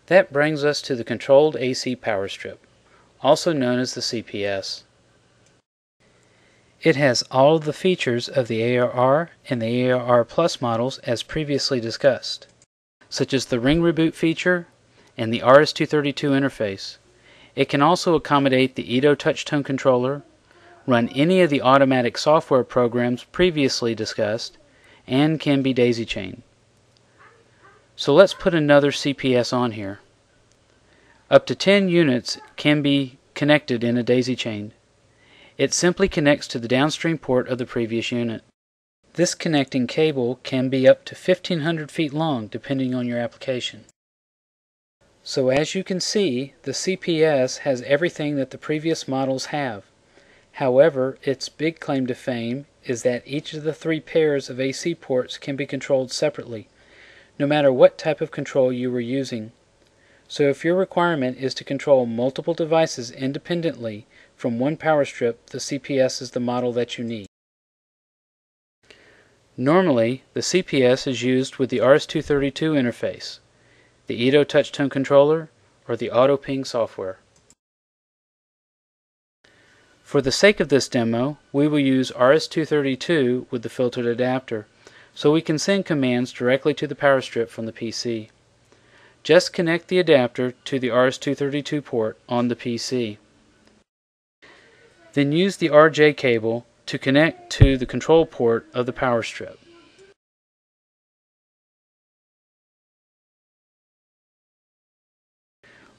That brings us to the controlled AC power strip, also known as the CPS. It has all of the features of the ARR and the ARR Plus models as previously discussed, such as the ring reboot feature and the RS-232 interface. It can also accommodate the EDO touch-tone controller, run any of the automatic software programs previously discussed, and can be daisy-chained. So let's put another CPS on here. Up to 10 units can be connected in a daisy-chain. It simply connects to the downstream port of the previous unit. This connecting cable can be up to 1,500 feet long depending on your application. So as you can see, the CPS has everything that the previous models have. However, its big claim to fame is that each of the 3 pairs of AC ports can be controlled separately, no matter what type of control you were using. So if your requirement is to control multiple devices independently from one power strip, the CPS is the model that you need. Normally, the CPS is used with the RS-232 interface, the EDO touch-tone controller, or the AutoPing software. For the sake of this demo, we will use RS-232 with the filtered adapter, so we can send commands directly to the power strip from the PC. Just connect the adapter to the RS-232 port on the PC. Then use the RJ cable to connect to the control port of the power strip.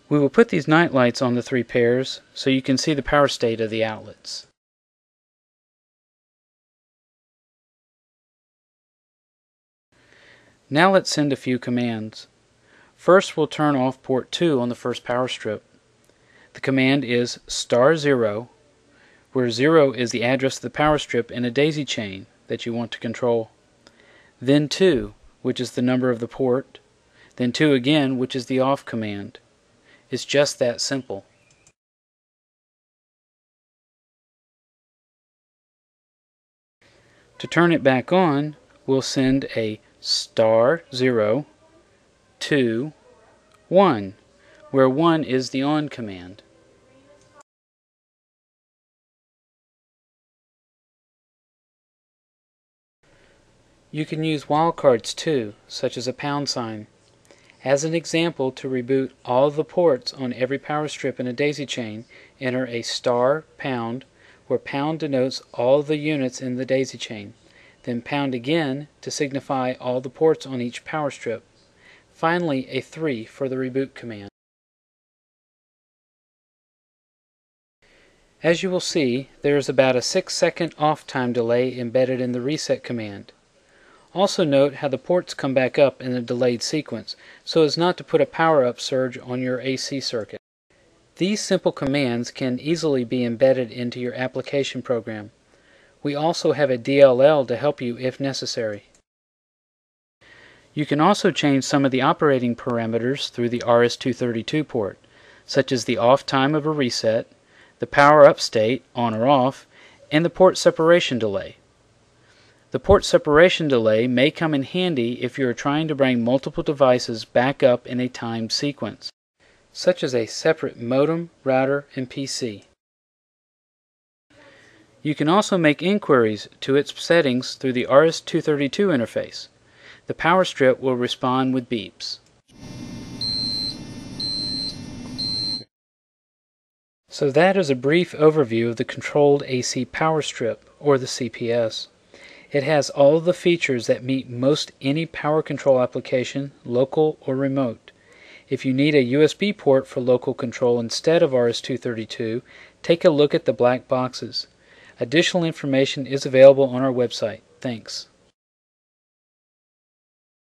We will put these night lights on the 3 pairs so you can see the power state of the outlets. Now let's send a few commands. First, we'll turn off port 2 on the first power strip. The command is *0, where 0 is the address of the power strip in a daisy chain that you want to control. Then 2, which is the number of the port. Then 2 again, which is the off command. It's just that simple. To turn it back on, we'll send a *0, 2, 1, where 1 is the on command. You can use wildcards too, such as a #. As an example, to reboot all of the ports on every power strip in a daisy chain, enter a *#, where # denotes all of the units in the daisy chain, then # again to signify all the ports on each power strip. Finally, a 3 for the reboot command. As you will see, there is about a 6-second off time delay embedded in the reset command. Also note how the ports come back up in a delayed sequence, so as not to put a power-up surge on your AC circuit. These simple commands can easily be embedded into your application program. We also have a DLL to help you if necessary. You can also change some of the operating parameters through the RS-232 port, such as the off time of a reset, the power-up state, on or off, and the port separation delay. The port separation delay may come in handy if you are trying to bring multiple devices back up in a timed sequence, such as a separate modem, router, and PC. You can also make inquiries to its settings through the RS-232 interface. The power strip will respond with beeps. So that is a brief overview of the controlled AC power strip, or the CPS. It has all of the features that meet most any power control application, local or remote. If you need a USB port for local control instead of RS-232, take a look at the black boxes. Additional information is available on our website. Thanks.